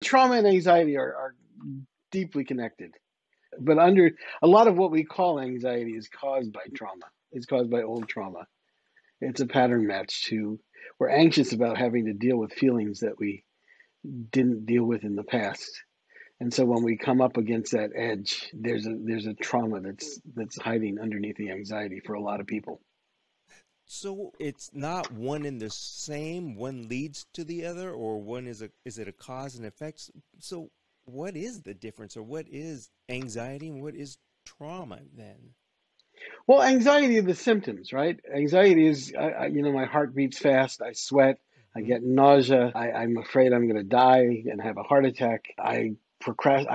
trauma and anxiety are deeply connected. But under a lot of what we call anxiety is caused by trauma. It's caused by old trauma. It's a pattern match to we're anxious about having to deal with feelings that we didn't deal with in the past. And so when we come up against that edge, there's a trauma that's hiding underneath the anxiety for a lot of people. So it's not one and the same, one leads to the other, or one is it a cause and effect? So what is the difference, or what is anxiety and what is trauma then? Well, anxiety are the symptoms, right? Anxiety is, my heart beats fast, I sweat, I Hmm. get nausea, I'm afraid I'm going to die and have a heart attack. I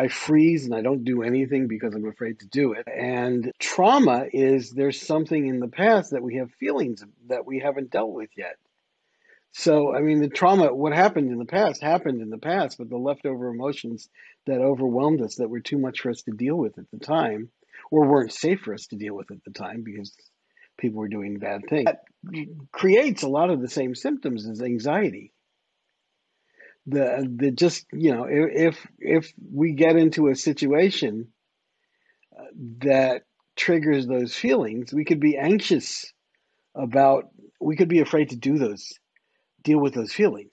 freeze and I don't do anything because I'm afraid to do it. And trauma is there's something in the past that we have feelings that we haven't dealt with yet. So, I mean, the trauma, what happened in the past, but the leftover emotions that overwhelmed us that were too much for us to deal with at the time, or weren't safe for us to deal with at the time because people were doing bad things, that creates a lot of the same symptoms as anxiety. The just, if we get into a situation that triggers those feelings, we could be anxious about, we could be afraid to deal with those feelings.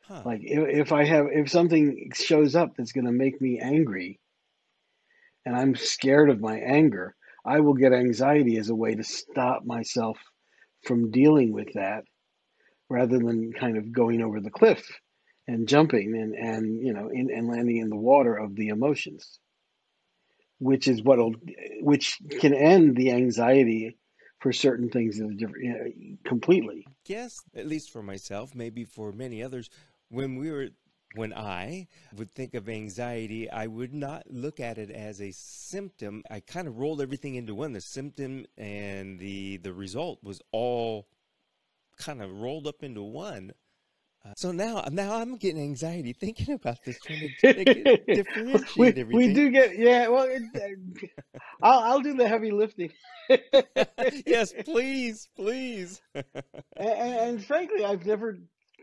Huh. Like if something shows up that's going to make me angry and I'm scared of my anger, I will get anxiety as a way to stop myself from dealing with that rather than kind of going over the cliff and jumping and landing in the water of the emotions, which is which can end the anxiety for certain things that are different, completely. Guess, at least for myself, maybe for many others, when we were when I would think of anxiety, I would not look at it as a symptom. I kind of rolled everything into one. The symptom and the result was all kind of rolled up into one. So now I'm getting anxiety thinking about this, trying to differentiate We everything. do get, yeah. Well, I'll do the heavy lifting. Yes, please, please. And frankly, I've never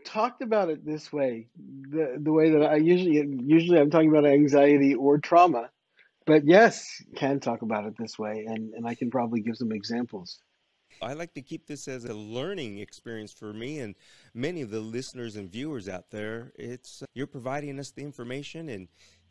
talked about it this way, the way that I usually I'm talking about anxiety or trauma. But yes, can talk about it this way, and I can probably give some examples. I like to keep this as a learning experience for me and many of the listeners and viewers out there. It's you're providing us the information,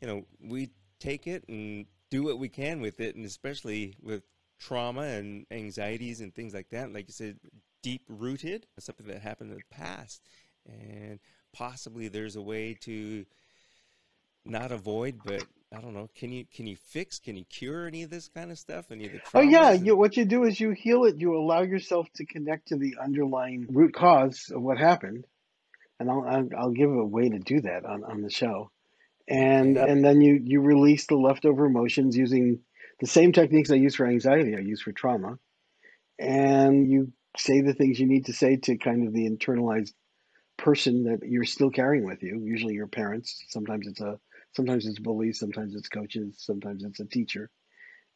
and we take it and do what we can with it, and especially with trauma and anxieties and things like that. Like you said, deep rooted, something that happened in the past, and possibly there's a way to not avoid, but I don't know. Can you fix? Can you cure any of this kind of stuff? Any of the Oh yeah, traumas? And what you do is you heal it. You allow yourself to connect to the underlying root cause of what happened, and I'll give a way to do that on the show. okay. And then you release the leftover emotions using the same techniques I use for anxiety, I use for trauma, and you say the things you need to say to kind of the internalized person that you're still carrying with you. Usually your parents. Sometimes it's bullies, sometimes it's coaches, sometimes it's a teacher,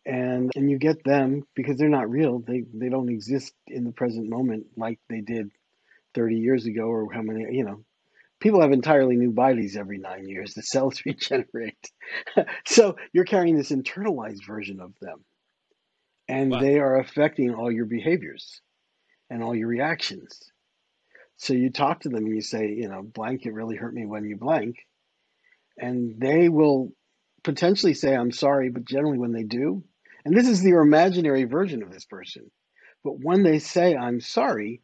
and you get them because they're not real. They don't exist in the present moment like they did 30 years ago or how many. People have entirely new bodies every 9 years. The cells regenerate. So you're carrying this internalized version of them, and Wow. they are affecting all your behaviors and all your reactions. So you talk to them and you say, blank, it really hurt me when you blank. And they will potentially say, I'm sorry, but generally when they do, and this is your imaginary version of this person, but when they say, I'm sorry,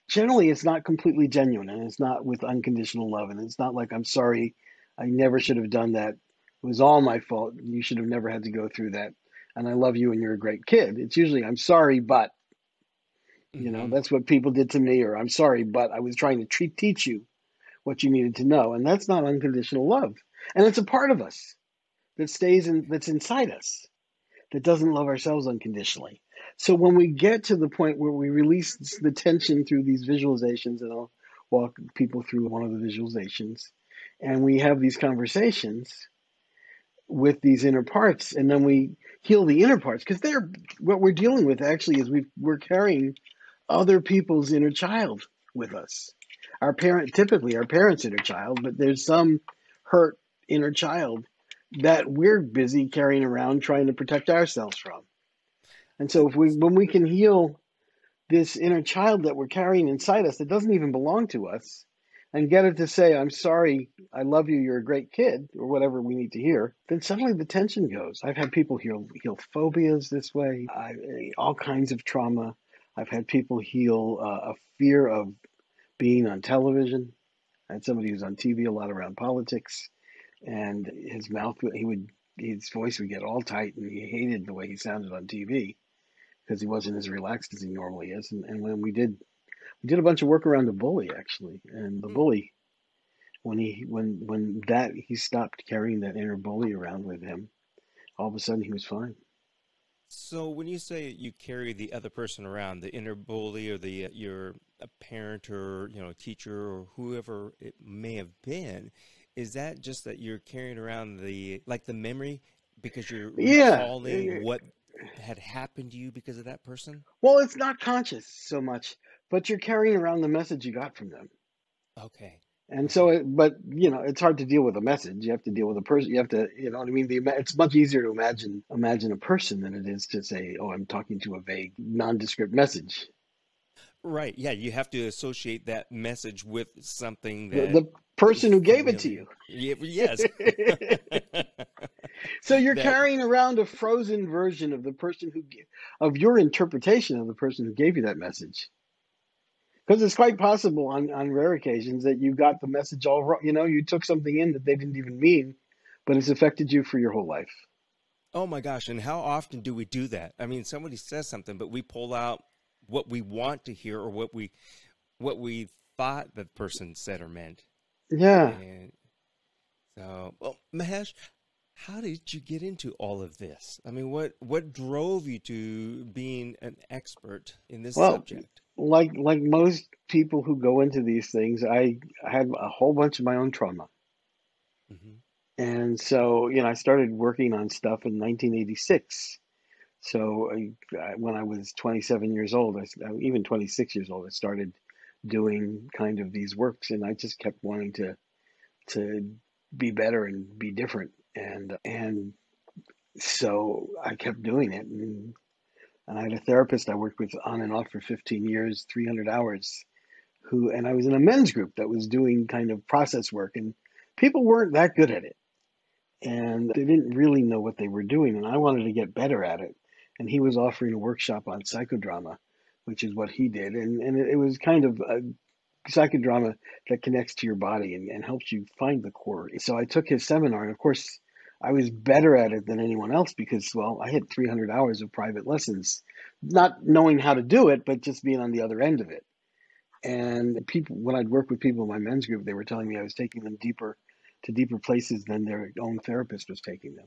generally it's not completely genuine and it's not with unconditional love. And it's not like, I'm sorry, I never should have done that. It was all my fault. You should have never had to go through that. And I love you and you're a great kid. It's usually, I'm sorry, but, Hmm. that's what people did to me, or I'm sorry, but I was trying to teach you what you needed to know. And that's not unconditional love. And it's a part of us that's inside us that doesn't love ourselves unconditionally. So when we get to the point where we release the tension through these visualizations, and I'll walk people through one of the visualizations, and we have these conversations with these inner parts, and then we heal the inner parts because they're what we're dealing with actually is we're carrying other people's inner child with us. Typically our parents' inner child, but there's some hurt inner child that we're busy carrying around trying to protect ourselves from. And so if we when we can heal this inner child that we're carrying inside us that doesn't even belong to us and get it to say, I'm sorry, I love you, you're a great kid, or whatever we need to hear, then suddenly the tension goes. I've had people heal phobias this way, all kinds of trauma. I've had people heal a fear of being on television. I had somebody who's on TV a lot around politics, and his voice would get all tight, and he hated the way he sounded on TV because he wasn't as relaxed as he normally is. And when we did a bunch of work around the bully actually, and the Hmm. bully when that he stopped carrying that inner bully around with him, all of a sudden he was fine. So when you say you carry the other person around, the inner bully or the your a parent or teacher or whoever it may have been, is that just that you're carrying around the like the memory because you're Yeah. recalling what had happened to you because of that person? Well, it's not conscious so much, but you're carrying around the message you got from them. Okay. And so, Okay. but it's hard to deal with a message. You have to deal with a person. You have to, you know what I mean? It's much easier to imagine a person than it is to say, oh, I'm talking to a vague, nondescript message. Right. Yeah, you have to associate that message with something that The person is who gave it to familiar. you. Yeah, yes. So you're That carrying around a frozen version of the person of your interpretation of the person who gave you that message. Because it's quite possible on rare occasions that you got the message all wrong. You took something in that they didn't even mean, but it's affected you for your whole life. Oh my gosh, and how often do we do that? I mean, somebody says something, but we pull out what we want to hear or what we thought the person said or meant. Yeah. And so, well, Mahesh, how did you get into all of this? I mean, what drove you to being an expert in this Well, subject? like most people who go into these things, I had a whole bunch of my own trauma. Hmm. And so, I started working on stuff in 1986. So when I was 27 years old, even 26 years old, I started doing kind of these works, and I just kept wanting to be better and be different, and so I kept doing it, and I had a therapist I worked with on and off for 15 years, 300 hours, and I was in a men's group that was doing kind of process work, and people weren't that good at it, and they didn't really know what they were doing, and I wanted to get better at it. And he was offering a workshop on psychodrama, which is what he did, and it was kind of a psychodrama that connects to your body and helps you find the core. So I took his seminar, and of course, I was better at it than anyone else because, well, I had 300 hours of private lessons, not knowing how to do it, but just being on the other end of it. And people, when I'd work with people in my men's group, they were telling me I was taking them deeper to deeper places than their own therapist was taking them.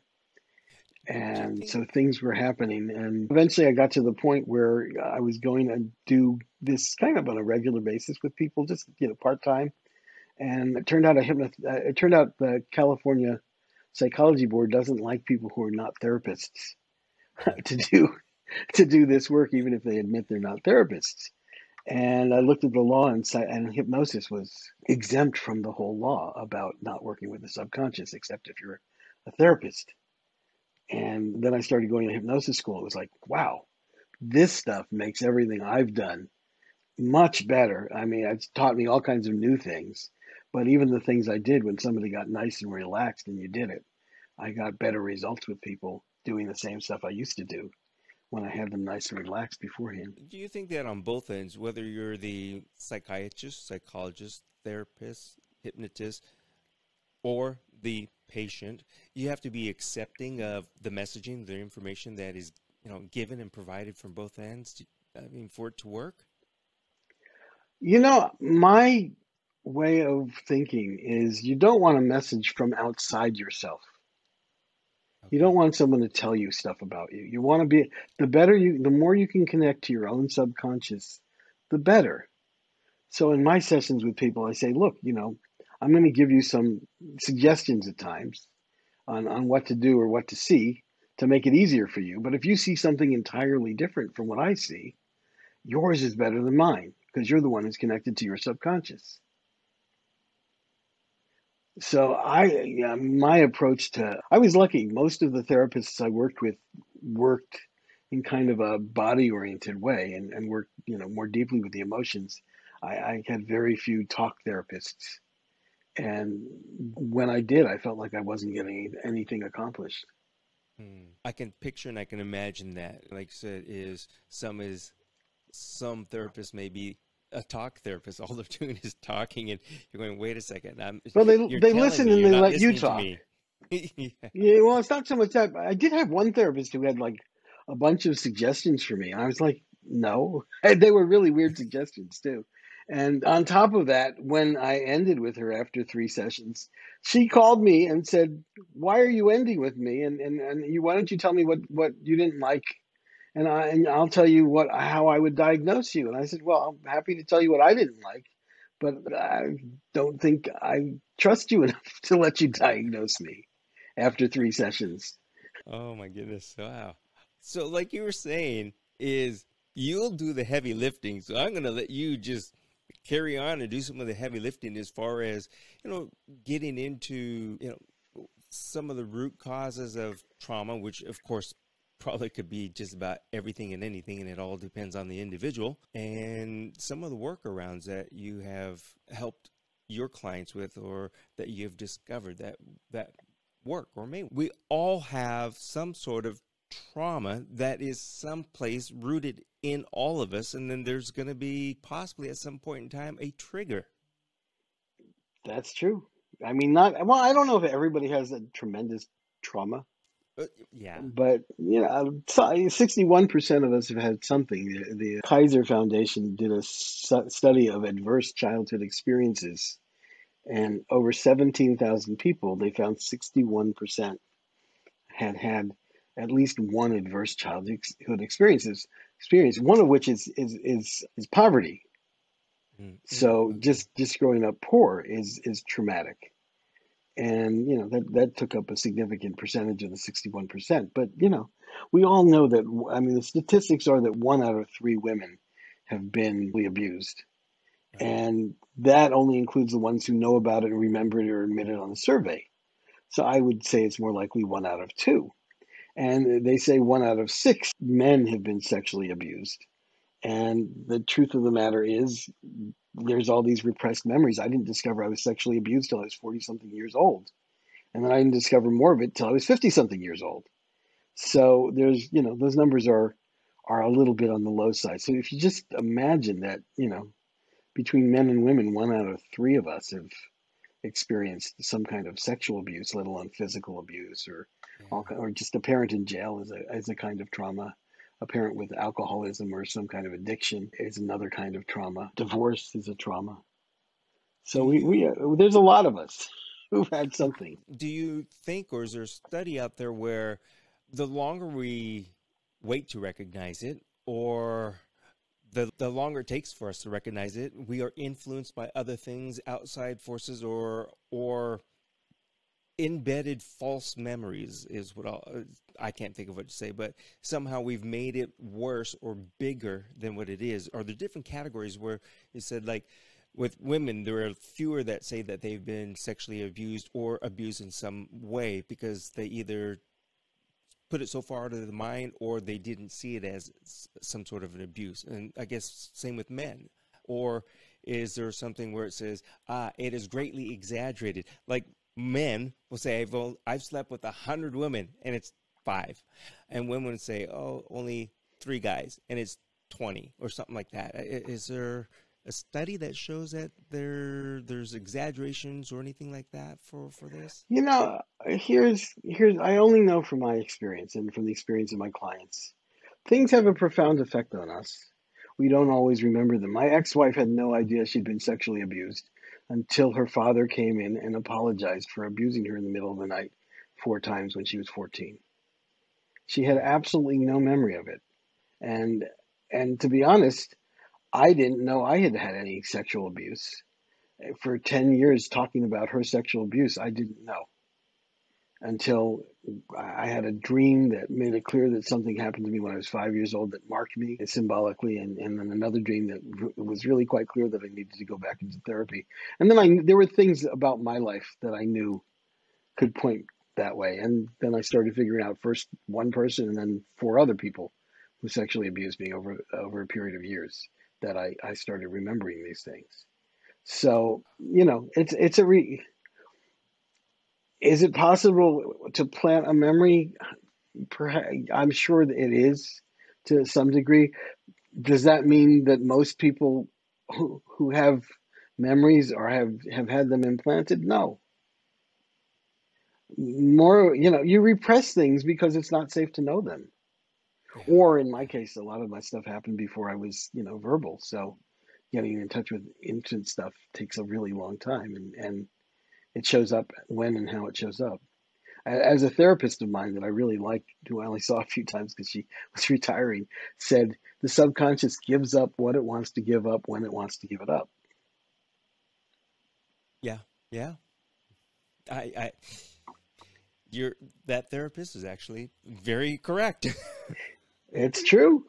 Do you And think? so things were happening. And eventually I got to the point where I was going to do this kind of on a regular basis with people, just, part time. And it turned out the California Psychology Board doesn't like people who are not therapists Hmm. to do this work, even if they admit they're not therapists. And I looked at the law, and hypnosis was exempt from the whole law about not working with the subconscious, except if you're a therapist. And then I started going to hypnosis school. It was like, wow, this stuff makes everything I've done much better. I mean, it's taught me all kinds of new things, but even the things I did when somebody got nice and relaxed and you did it, I got better results with people doing the same stuff I used to do when I had them nice and relaxed beforehand. Do you think that on both ends, whether you're the psychiatrist, psychologist, therapist, hypnotist, or the patient, you have to be accepting of the messaging, the information that is, given and provided from both ends? I mean, for it to work. My way of thinking is you don't want a message from outside yourself. You don't Okay. want someone to tell you stuff about you. You want to be the more you can connect to your own subconscious, the better. So in my sessions with people, I say, look, I'm going to give you some suggestions at times on what to do or what to see to make it easier for you. But if you see something entirely different from what I see, yours is better than mine because you're the one who's connected to your subconscious. So yeah, my approach to, I was lucky. Most of the therapists I worked with worked in kind of a body oriented way and worked, more deeply with the emotions. I had very few talk therapists. And when I did, I felt like I wasn't getting anything accomplished. I can picture and I can imagine that. Like I said, is some therapists may be a talk therapist. All they're doing is talking, and you're going, "Wait a second, Well, you're they telling listen me and you're they not let you listening to talk. me." Yeah. Yeah, well, it's not so much that. I did have one therapist who had like a bunch of suggestions for me. And I was like, no. And they were really weird suggestions too. And on top of that, when I ended with her after 3 sessions, she called me and said, "Why are you ending with me? And you, why don't you tell me what you didn't like? And I'll tell you how I would diagnose you." And I said, "Well, I'm happy to tell you what I didn't like, but I don't think I trust you enough to let you diagnose me after 3 sessions." Oh my goodness! Wow. So, like you were saying, is you'll do the heavy lifting. So I'm going to let you just carry on and do some of the heavy lifting as far as you know, getting into some of the root causes of trauma, which of course probably could be just about everything and anything, and it all depends on the individual, and some of the workarounds that you have helped your clients with or that you've discovered that work or may. We all have some sort of trauma that is someplace rooted in all of us, and then there's going to be possibly at some point in time a trigger. That's true. I mean, not well. I don't know if everybody has a tremendous trauma, Yeah. but 61% of us have had something. The Kaiser Foundation did a study of adverse childhood experiences, and over 17,000 people, they found 61% had had at least one adverse childhood experience, one of which is poverty. So Okay. just growing up poor is traumatic. And that took up a significant percentage of the 61%. But we all know that, I mean, the statistics are that 1 out of 3 women have been abused. Right. And that only includes the ones who know about it and remember it or admit it on the survey. So I would say it's more likely 1 out of 2. And they say 1 out of 6 men have been sexually abused. And the truth of the matter is, there's all these repressed memories. I didn't discover I was sexually abused till I was 40 something years old. And then I didn't discover more of it till I was 50 something years old. So there's, those numbers are a little bit on the low side. So if you just imagine that, between men and women, 1 out of 3 of us have experienced some kind of sexual abuse, let alone physical abuse, Yeah. or just a parent in jail is a kind of trauma. A parent with alcoholism or some kind of addiction is another kind of trauma. Divorce is a trauma. Do So you there's a lot of us who've had something. do you think, or is there a study out there where the longer we wait to recognize it, or the longer it takes for us to recognize it, we are influenced by other things, outside forces, or embedded false memories is what I can't think of what to say, but somehow we've made it worse or bigger than what it is. Are there different categories where you said, like, with women, there are fewer that say that they've been sexually abused or abused in some way because they either put it so far out of the mind or they didn't see it as some sort of an abuse? And I guess same with men. Or is there something where it says, it is greatly exaggerated? Like men will say, well, I've slept with 100 women and it's 5. And women say, oh, only 3 guys and it's 20 or something like that. Is there a study that shows that there's exaggerations or anything like that for this? You know, here's I only know from my experience and from the experience of my clients. Things have a profound effect on us. We don't always remember them. My ex-wife had no idea she'd been sexually abused until her father came in and apologized for abusing her in the middle of the night 4 times when she was 14. She had Mm. absolutely no memory of it. And and to be honest, I didn't know I had had any sexual abuse. For 10 years talking about her sexual abuse, I didn't know until I had a dream that made it clear that something happened to me when I was 5 years old that marked me symbolically, and then another dream that was really quite clear that I needed to go back into therapy. And then there were things about my life that I knew could point that way. And then I started figuring out first one person and then four other people who sexually abused me over a period of years that I started remembering these things. So, is it possible to plant a memory? Perhaps, I'm sure that it is to some degree. Does that mean that most people who have memories or have had them implanted? No. More, you repress things because it's not safe to know them. Yeah. Or in my Yeah. case, a lot of my stuff happened before I was, verbal. So getting in touch with infant stuff takes a really long time, and it shows up when and how it shows up. As a therapist of mine that I really liked, who I only saw a few times because she was retiring, said the subconscious gives up what it wants to give up when it wants to give it up. Yeah. Yeah. I you're that therapist is actually very correct. It's true.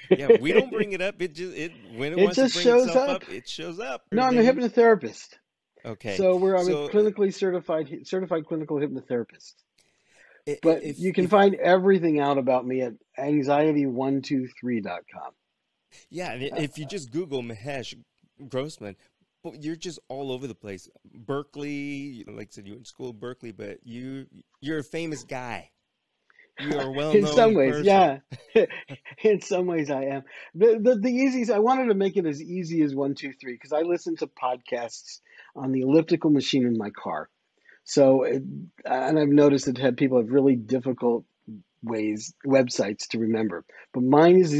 Yeah, we don't bring it up. It just it when it It wants to just bring shows itself up. up, it shows up. No, I'm a Everything. hypnotherapist. Okay. So I'm a So clinically certified clinical hypnotherapist. But you can if find everything out about me at anxiety123.com. yeah, and Uh, if you just Google Mahesh Grossman, well, you're just all over the place. Berkeley, like I said, you went to school at Berkeley, but you're a famous guy. You are a in some well-known ways, person. yeah. In some ways, I am. The easiest, I wanted to make it as easy as 123 because I listen to podcasts on the elliptical machine in my car. So, and I've noticed that people have really difficult websites to remember. But mine is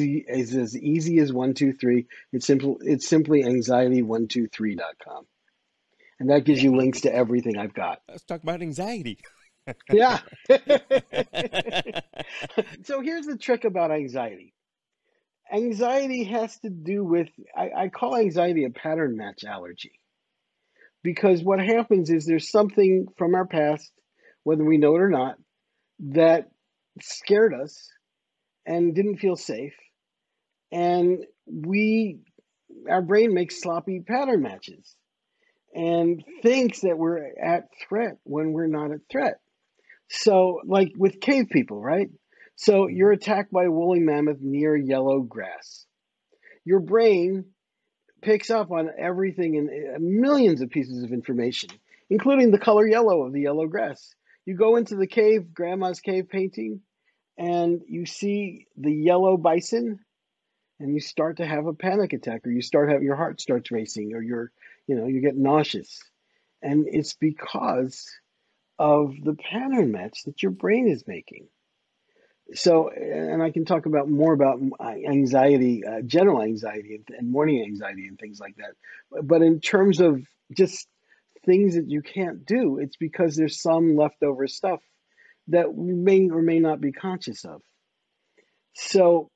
as easy as 123. It's simply anxiety123.com. And that gives Yeah, you links to everything I've got. let's talk about anxiety. Yeah. So here's the trick about anxiety. Anxiety has to do with, I call anxiety a pattern match allergy. Because what happens is there's something from our past, whether we know it or not, that scared us and didn't feel safe. And our brain makes sloppy pattern matches and thinks that we're at threat when we're not at threat. So, like with cave people, right? So you're Mhm. attacked by a woolly mammoth near yellow grass. Your brain picks up on everything in millions of pieces of information, including the color yellow of the yellow grass. You go into the cave, grandma's cave painting, and you see the yellow bison, and you start to have a panic attack, or your heart starts racing, or you get nauseous. And it's because of the pattern match that your brain is making. So, and I can talk about more about anxiety, general anxiety, and morning anxiety, and things like that. But in terms of just things that you can't do, it's because there's some leftover stuff that we may or may not be conscious of. So,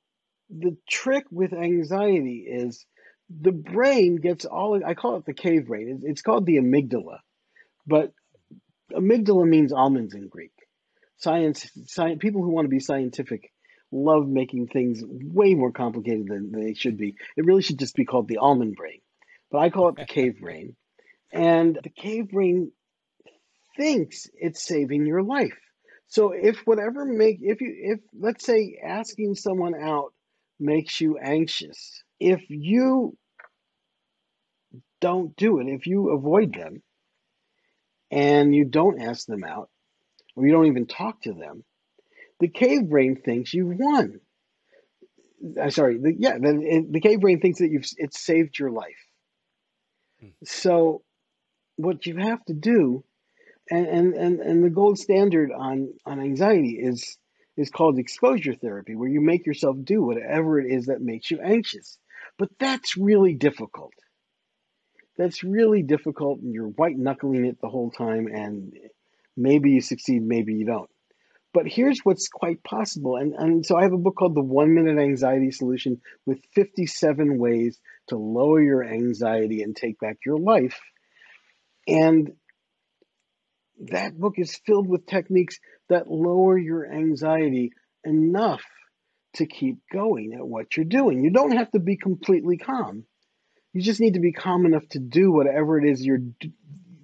the trick with anxiety is the brain gets I call it the cave brain. It's called the amygdala, but amygdala means almonds in Greek. Science, people who want to be scientific love making things way more complicated than they should be. It really should just be called the almond brain, but I call it the cave brain. And the cave brain thinks it's saving your life. So if let's say asking someone out makes you anxious, if you don't do it, if you avoid them and you don't ask them out, or you don't even talk to them, the cave brain thinks you've won. Sorry, the cave brain thinks that it's saved your life. Mm. So what you have to do, and the gold standard on anxiety is called exposure therapy, where you make yourself do whatever it is that makes you anxious. But that's really difficult. That's really difficult, and you're white knuckling it the whole time, and maybe you succeed, maybe you don't. But here's what's quite possible. And so I have a book called The 1 Minute Anxiety Solution with 57 ways to lower your anxiety and take back your life. And that book is filled with techniques that lower your anxiety enough to keep going at what you're doing. You don't have to be completely calm. You just need to be calm enough to do whatever it is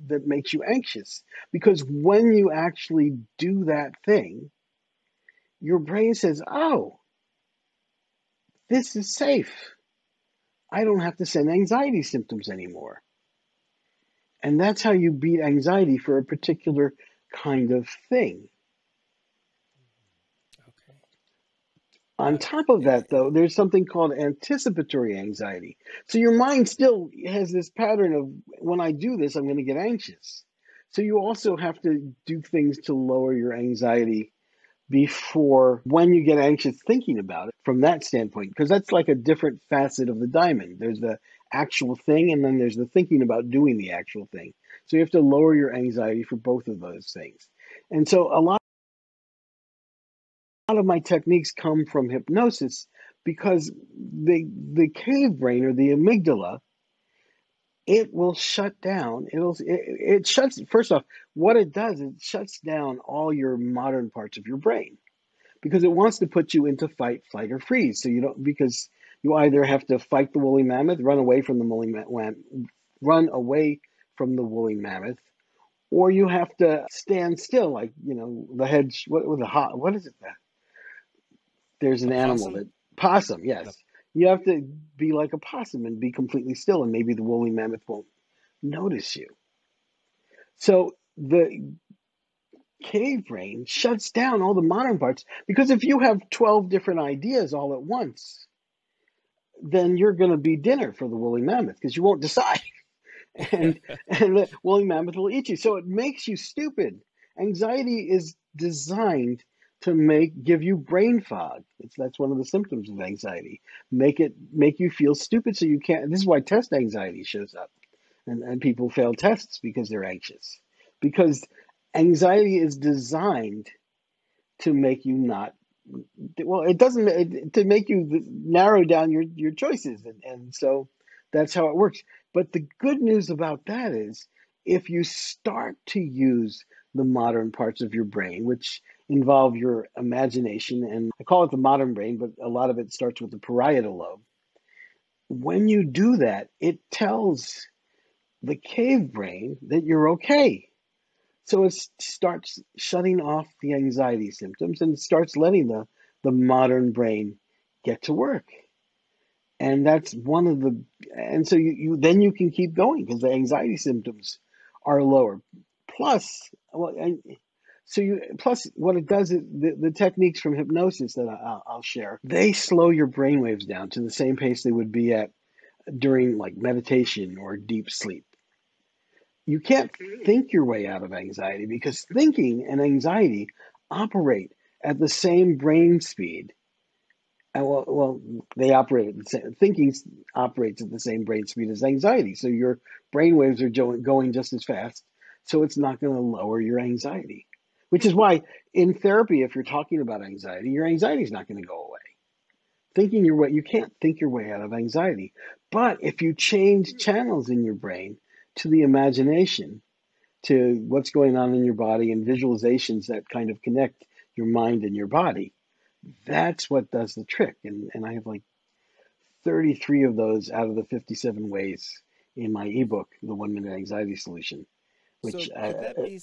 that makes you anxious. Because when you actually do that thing, your brain says, "Oh, this is safe. I don't have to send anxiety symptoms anymore." And that's how you beat anxiety for a particular kind of thing. Okay. On Uh, top of that, though, there's something called anticipatory anxiety. So your mind still has this pattern of, when I do this, I'm going to get anxious. So you also have to do things to lower your anxiety before when you get anxious thinking about it from that standpoint, because that's like a different facet of the diamond. There's the actual thing, and then there's the thinking about doing the actual thing. So you have to lower your anxiety for both of those things. And so a lot of my techniques come from hypnosis because the cave brain, or the amygdala, it will shut down. It shuts, first off, what it does, it shuts down all your modern parts of your brain because it wants to put you into fight, flight, or freeze. So you don't, because you either have to fight the woolly mammoth, run away from the woolly mammoth, or you have to stand still, like, the hedge. What is it? There's a an animal possum? that possum. Uh, Yes, you have to be like a possum and be completely still, and maybe the woolly mammoth won't notice you. So the cave brain shuts down all the modern parts because if you have 12 different ideas all at once, then you're going to be dinner for the woolly mammoth because you won't decide. and and the woolly mammoth will eat you. So it makes you stupid. Anxiety is designed to give you brain fog. That's one of the symptoms of anxiety. Make you feel stupid so you can't. This is why test anxiety shows up, and people fail tests because they're anxious. Because anxiety is designed to make you not, well, it doesn't, to make you narrow down your choices, and so that's how it works. But the good news about that is, if you start to use the modern parts of your brain, which involve your imagination, and I call it the modern brain, but a lot of it starts with the parietal lobe. When you do that, it tells the cave brain that you're okay. So it starts shutting off the anxiety symptoms and starts letting the modern brain get to work. And that's one of the, and so then you can keep going because the anxiety symptoms are lower. Plus, well, plus what it does is the techniques from hypnosis that I'll share, they slow your brain waves down to the same pace they would be at during like meditation or deep sleep. You can't think your way out of anxiety because thinking and anxiety operate at the same brain speed. And they operate at the same, thinking operates at the same brain speed as anxiety. So your brain waves are going just as fast. So it's not going to lower your anxiety, which is why in therapy, if you're talking about anxiety, your anxiety is not going to go away. You can't think your way out of anxiety. But if you change channels in your brain to the imagination, to what's going on in your body, and visualizations that kind of connect your mind and your body, that's what does the trick. And I have like 33 of those out of the 57 ways in my ebook, The 1 Minute Anxiety Solution, which so could that be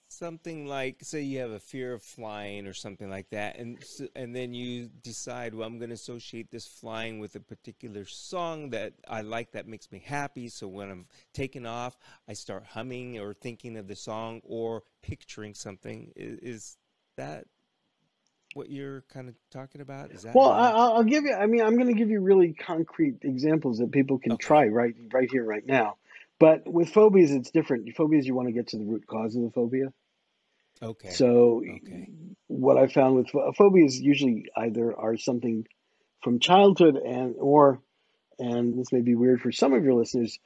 something like, say you have a fear of flying or something like that, and then you decide, well, I'm going to associate this flying with a particular song that I like that makes me happy. So when I'm taking off, I start humming or thinking of the song or picturing something. Is that what you're kind of talking about? Is that well, how? I'll give you. I mean, I'm going to give you really concrete examples that people can Okay. try right here, right now. But with phobias, it's different. Phobias, you want to get to the root cause of the phobia. Okay. So Okay. what I found with phobias usually either are something from childhood, and this may be weird for some of your listeners,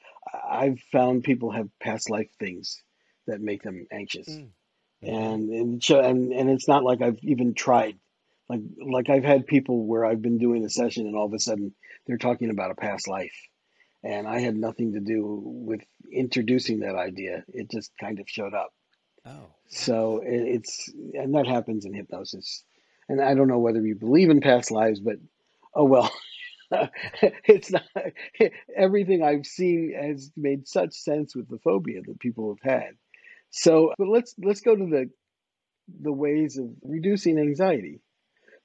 I've found people have past life things that make them anxious. Mm. Mm-hmm. And it's not like I've even tried. Like I've had people where I've been doing a session and all of a sudden they're talking about a past life. And I had nothing to do with introducing that idea. It just kind of showed up. Oh, wow. So it's, and that happens in hypnosis. And I don't know whether you believe in past lives, but oh well. It's not, everything I've seen has made such sense with the phobia that people have had. So, but let's go to the ways of reducing anxiety.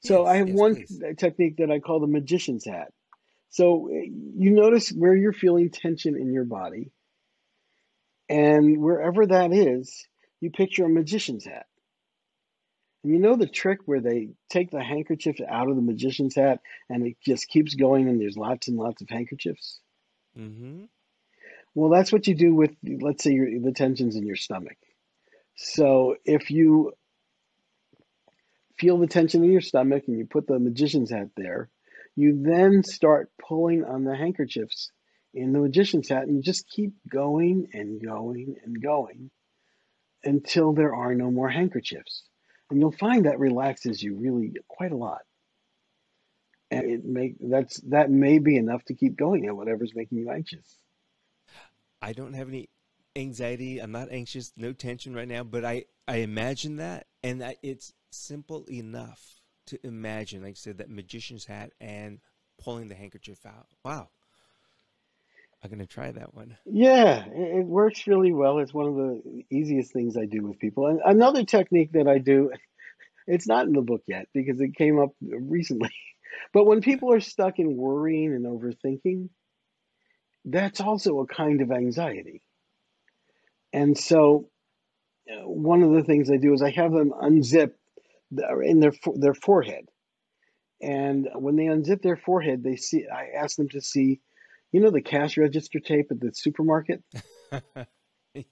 So I Yes, have yes, one please. technique that I call the magician's hat. So you notice where you're feeling tension in your body, and wherever that is, you picture a magician's hat. And you know the trick where they take the handkerchief out of the magician's hat and it just keeps going and there's lots and lots of handkerchiefs? Mm-hmm. Well, that's what you do with, let's say, the tensions in your stomach. So if you feel the tension in your stomach and you put the magician's hat there, you then start pulling on the handkerchiefs in the magician's hat and you just keep going and going and going until there are no more handkerchiefs. And you'll find that relaxes you really quite a lot. And that may be enough to keep going at whatever's making you anxious. I don't have any anxiety. I'm not anxious, no tension right now, but I imagine that, and that it's simple enough to imagine, like I said, that magician's hat and pulling the handkerchief out. Wow. I'm going to try that one. Yeah, it works really well. It's one of the easiest things I do with people. And another technique that I do, it's not in the book yet because it came up recently. But when people are stuck in worrying and overthinking, that's also a kind of anxiety. And so one of the things I do is I have them unzip in their forehead. And when they unzip their forehead, they see. I ask them to see, the cash register tape at the supermarket.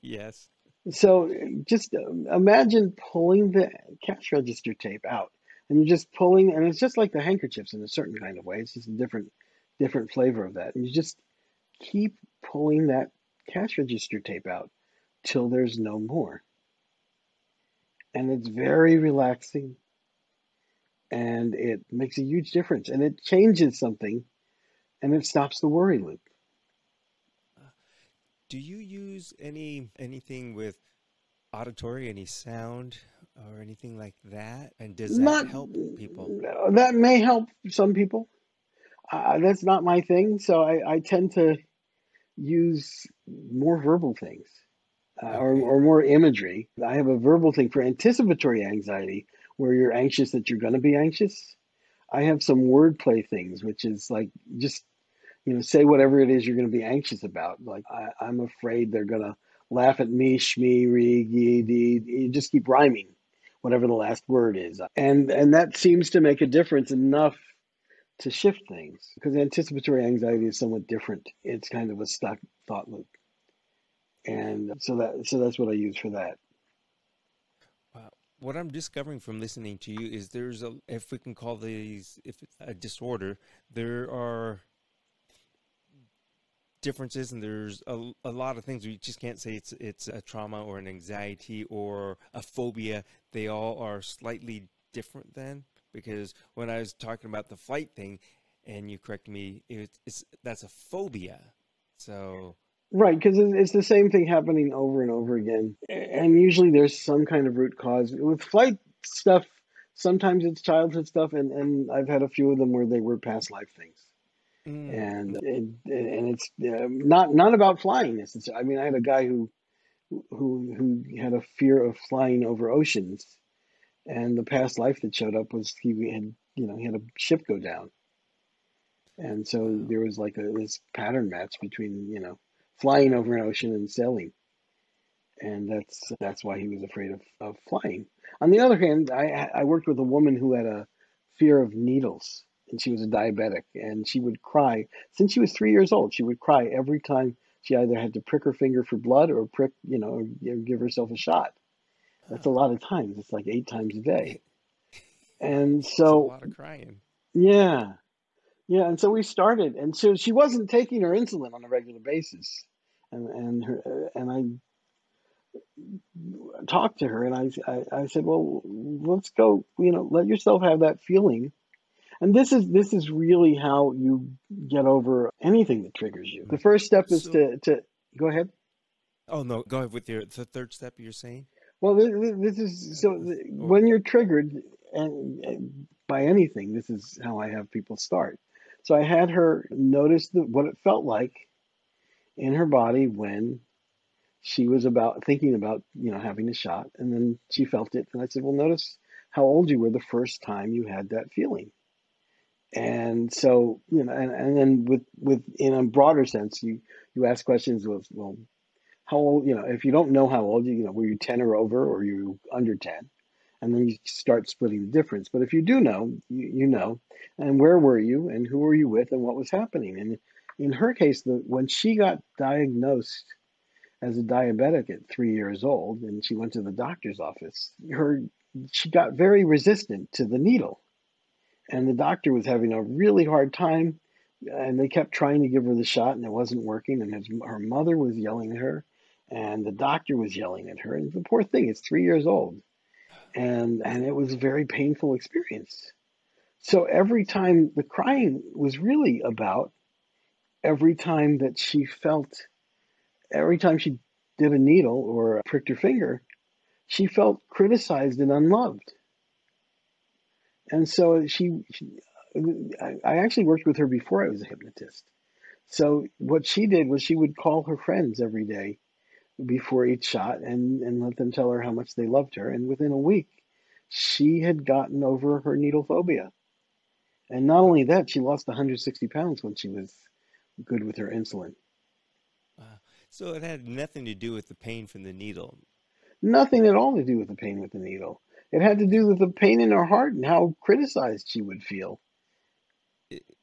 Yes. So just imagine pulling the cash register tape out, and you're just pulling, and it's just like the handkerchiefs in a certain kind of way. It's just a different flavor of that, and you just keep pulling that cash register tape out till there's no more, and it's very relaxing, and it makes a huge difference, and it changes something, and it stops the worry loop. Do you use anything with auditory, any sound or anything like that? And does that Not help people? that may help some people. That's not my thing, so I tend to use more verbal things Okay. or more imagery. I have a verbal thing for anticipatory anxiety, where you're anxious that you're going to be anxious. I have some wordplay things, which is like just say whatever it is you're going to be anxious about. Like I'm afraid they're going to laugh at me, shmee, re, gi, di. You just keep rhyming whatever the last word is, and that seems to make a difference enough to shift things because anticipatory anxiety is somewhat different. It's kind of a stuck thought loop, and so that's what I use for that. What I'm discovering from listening to you is there's a, if we can call these, if it's a disorder, there are differences and there's a lot of things. We just can't say it's a trauma or an anxiety or a phobia. They all are slightly different then, because when I was talking about the flight thing and you correct me, it's that's a phobia. So, Right, because it's the same thing happening over and over again, and usually there's some kind of root cause with flight stuff. Sometimes it's childhood stuff, and I've had a few of them where they were past life things. And it's not about flying necessarily. I mean, I had a guy who had a fear of flying over oceans, and the past life that showed up was he had a ship go down, and so wow. there was like this pattern match between flying over an ocean and sailing, and that's why he was afraid of flying. On the other hand, I worked with a woman who had a fear of needles, and she was a diabetic, and she would cry since she was 3 years old. She would cry every time she either had to prick her finger for blood or prick, or give herself a shot. That's a Oh, lot of times. It's like 8 times a day. And it's a so, lot of crying. yeah, yeah. And so we started, and so she wasn't taking her insulin on a regular basis, and I talked to her, and I said, well, let's go. Let yourself have that feeling. And this is really how you get over anything that triggers you. The Mm. first step is So, to go ahead. oh no, go ahead with your the third step you're saying. Well, this is so Or when you're triggered and by anything, this is how I have people start. So I had her notice what it felt like in her body when she was about thinking about, having a shot, and then she felt it, and I said, "Well, notice how old you were the first time you had that feeling." And so, and then with in a broader sense, you ask questions with, well, how old, if you don't know how old were you 10 or over, or you under 10? And then you start splitting the difference. But if you do know, you know, and where were you, and who were you with, and what was happening? And in her case, when she got diagnosed as a diabetic at 3 years old, and she went to the doctor's office, she got very resistant to the needle, and the doctor was having a really hard time, and they kept trying to give her the shot, and it wasn't working, and her mother was yelling at her, and the doctor was yelling at her, and the poor thing is 3 years old, and it was a very painful experience. So every time, the crying was really about every time that she felt, every time she did a needle or pricked her finger, she felt criticized and unloved. And so I actually worked with her before I was a hypnotist. So what she did was she would call her friends every day before each shot, and let them tell her how much they loved her. And within a week, she had gotten over her needle phobia. And not only that, she lost 160 pounds when she was good with her insulin. so it had nothing to do with the pain from the needle. Nothing at all to do with the pain with the needle. It had to do with the pain in her heart and how criticized she would feel.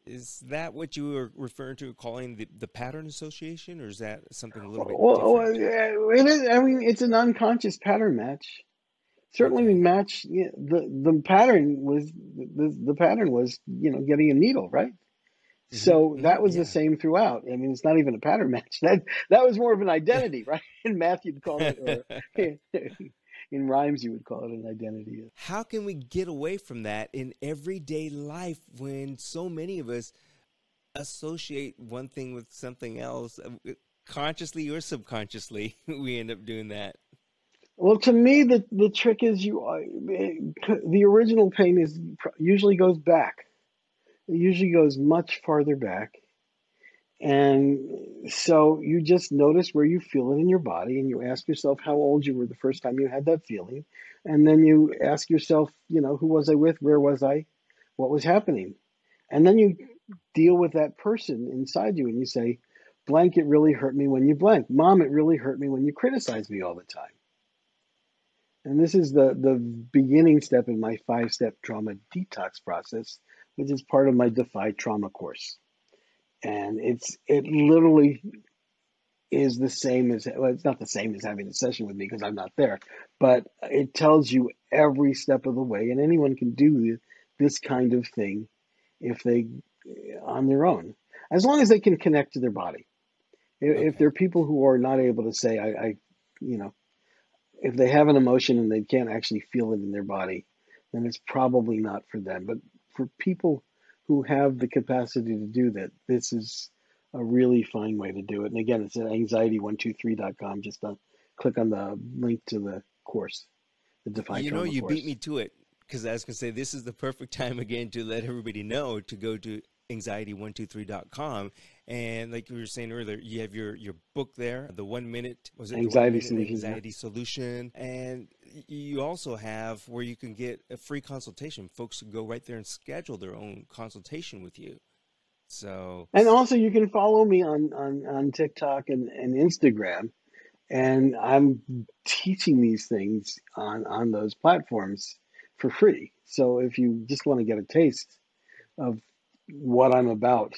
Is that what you were referring to, calling the pattern association, or is that something a little bit Well, different? it is. I mean, it's an unconscious pattern match. Certainly, we Okay. match. The pattern was the pattern was getting a needle, right? So that was the Yeah. same throughout. I mean, it's not even a pattern match. That was more of an identity, right? In math, you'd call it, or in rhymes, you would call it an identity. How can we get away from that in everyday life when so many of us associate one thing with something else, consciously or subconsciously? We end up doing that. Well, to me, the trick is the original pain usually goes back. It usually goes much farther back. And so you just notice where you feel it in your body, and you ask yourself how old you were the first time you had that feeling. And then you ask yourself, who was I with? Where was I? What was happening? And then you deal with that person inside you, and you say, blank, it really hurt me when you blank. Mom, it really hurt me when you criticize me all the time. And this is the beginning step in my 5-step trauma detox process, which is part of my Defy Trauma course. And it literally is the same as, well, it's not the same as having a session with me because I'm not there, but it tells you every step of the way, and anyone can do this kind of thing if they on their own, as long as they can connect to their body. If there Okay. are people who are not able to say, you know, if they have an emotion and they can't actually feel it in their body, then it's probably not for them. But for people who have the capacity to do that, this is a really fine way to do it. And again, it's at anxiety123.com. Just click on the link to the course, the Defy You know, Trauma you beat course. me to it because I was going to say this is the perfect time again to let everybody know to go to anxiety123.com. And like we were saying earlier, you have your book there, the 1 minute, was it the one Anxiety minute solutions, yeah. anxiety solution? And you also have where you can get a free consultation. Folks can go right there and schedule their own consultation with you. So, And also, you can follow me on TikTok and Instagram. And I'm teaching these things on those platforms for free. So if you just want to get a taste of what I'm about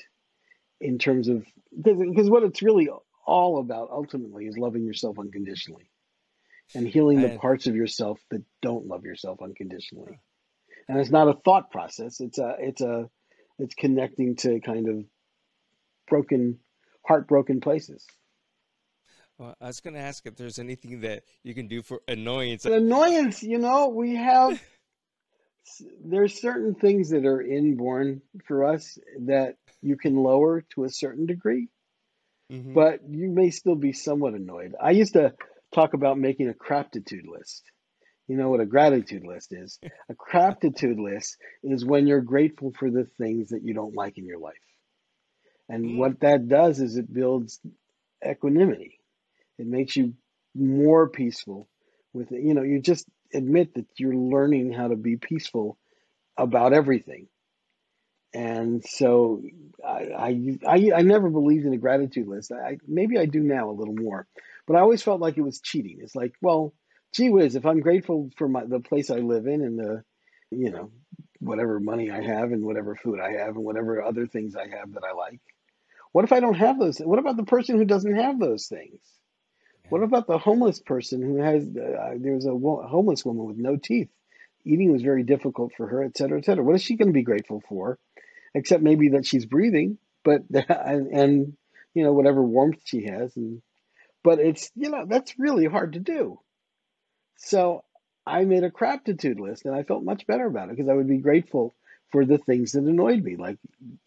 in terms of, because what it's really all about ultimately is loving yourself unconditionally and healing the and parts of yourself that don't love yourself unconditionally. And it's not a thought process. It's connecting to kind of broken, heartbroken places. well, I was going to ask if there's anything that you can do for annoyance. An annoyance, we have there's certain things that are inborn for us that you can lower to a certain degree, Hmm. but you may still be somewhat annoyed. I used to talk about making a craptitude list. You know what a gratitude list is? A craptitude list is when you're grateful for the things that you don't like in your life. And Mm, what that does is it builds equanimity. It makes you more peaceful with it. You know, you just admit that you're learning how to be peaceful about everything. And so I never believed in a gratitude list. Maybe I do now a little more, but I always felt like it was cheating. It's like, well, gee whiz, if I'm grateful for the place I live in and the, you know, whatever money I have and whatever food I have and whatever other things I have that I like, what if I don't have those? What about the person who doesn't have those things? What yeah. about the homeless person who has, there's a homeless woman with no teeth. Eating was very difficult for her, et cetera, et cetera. What is she going to be grateful for? Except maybe that she's breathing, but and you know whatever warmth she has, and but it's that's really hard to do. So I made a craptitude list, and I felt much better about it because I would be grateful for the things that annoyed me. Like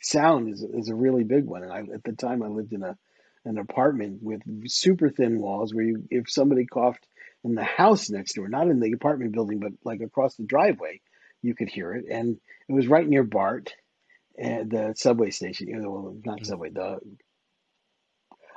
sound is a really big one, and at the time I lived in an apartment with super thin walls where if somebody coughed in the house next door, not in the apartment building, but like across the driveway, you could hear it, and it was right near BART and the subway station. Well, not Mm. subway. The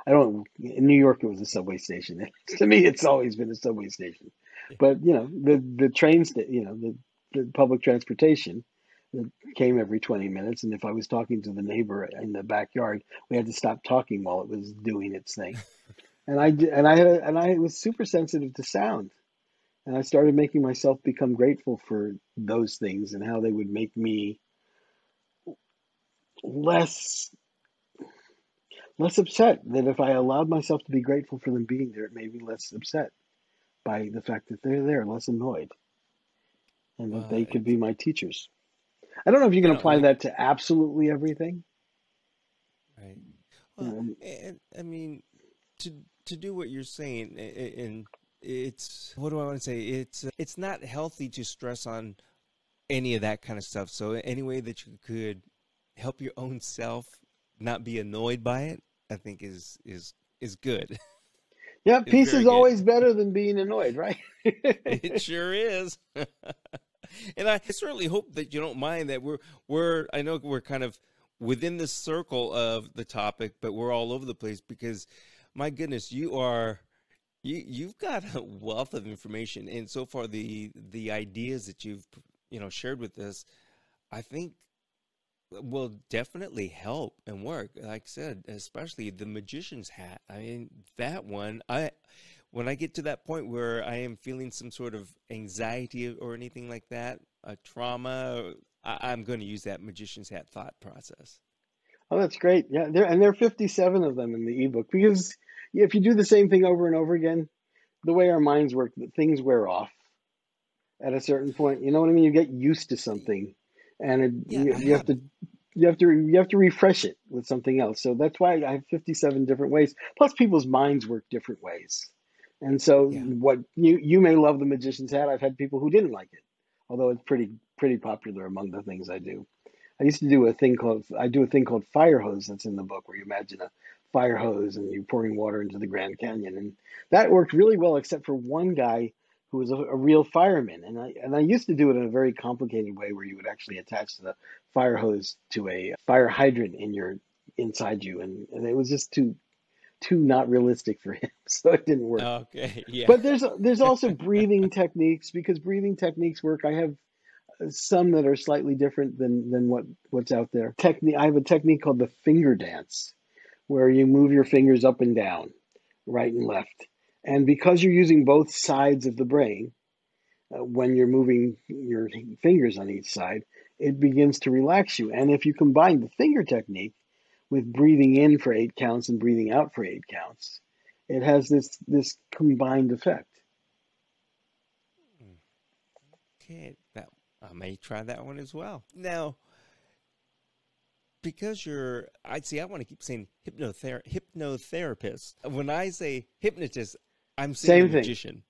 I don't. In New York, it was a subway station. To me, it's always been a subway station. Yeah. But the trains that the public transportation that came every 20 minutes, and if I was talking to the neighbor in the backyard, we had to stop talking while it was doing its thing. And I was super sensitive to sound, and I started making myself become grateful for those things and how they would make me less less upset. That if I allowed myself to be grateful for them being there, it made me less upset by the fact that they're there, less annoyed, and that Well, they could be my teachers. I don't know if you can apply you that to absolutely everything. right. You Well, know, and I mean, to to do what you're saying, and it's what do I want to say? It's not healthy to stress on any of that kind of stuff. So any way that you could help your own self not be annoyed by it, I think is good. yeah, It's peace very is good. always better than being annoyed, right? It sure is. And I certainly hope that you don't mind that we're I know we're kind of within the circle of the topic, but we're all over the place because my goodness, you've got a wealth of information, and so far the ideas that you've shared with us, I think will definitely help and work. Like I said, especially the magician's hat. I mean, that one, when I get to that point where I am feeling some sort of anxiety or anything like that, a trauma, I'm going to use that magician's hat thought process. Oh, that's great. Yeah, there are 57 of them in the ebook because if you do the same thing over and over again, the way our minds work, things wear off at a certain point. You know what I mean? You get used to something, and Yeah, I you have have. to you have to refresh it with something else. So that's why I have 57 different ways. Plus, people's minds work different ways, and so Yeah, what you may love the magician's hat. I've had people who didn't like it, although it's pretty popular among the things I do. I used to do a thing called fire hose that's in the book where you imagine a fire hose and you're pouring water into the Grand Canyon, and that worked really well except for one guy who was a real fireman, and I used to do it in a very complicated way where you would actually attach the fire hose to a fire hydrant inside you, and it was just too not realistic for him, so it didn't work. okay. Yeah. But there's also breathing techniques because breathing techniques work. I have some that are slightly different than what's out there. Technique. I have a technique called the finger dance, where you move your fingers up and down, right and left. And because you're using both sides of the brain, when you're moving your fingers on each side, it begins to relax you. And if you combine the finger technique with breathing in for 8 counts and breathing out for 8 counts, it has this combined effect. Okay, that I may try that one as well. Now, because I'd say I want to keep saying hypnotherapist. When I say hypnotist, I'm saying a Same thing. magician.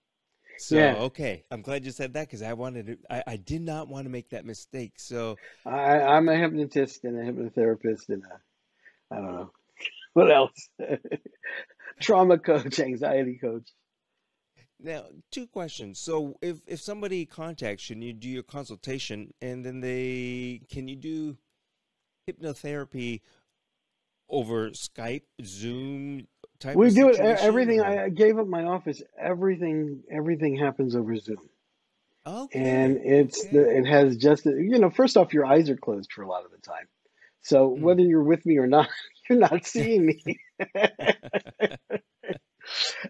So, Yeah, okay, I'm glad you said that because I did not want to make that mistake. So, I'm a hypnotist and a hypnotherapist and I don't know what else. Trauma coach, anxiety coach. Now, two questions. So, if somebody contacts you and you do your consultation, and then can you do hypnotherapy over Skype, Zoom type We of do it, situation, everything. or I gave up my office. Everything happens over Zoom. And okay, okay, it has just, first off, your eyes are closed for a lot of the time. So mm. whether you're with me or not, you're not seeing me.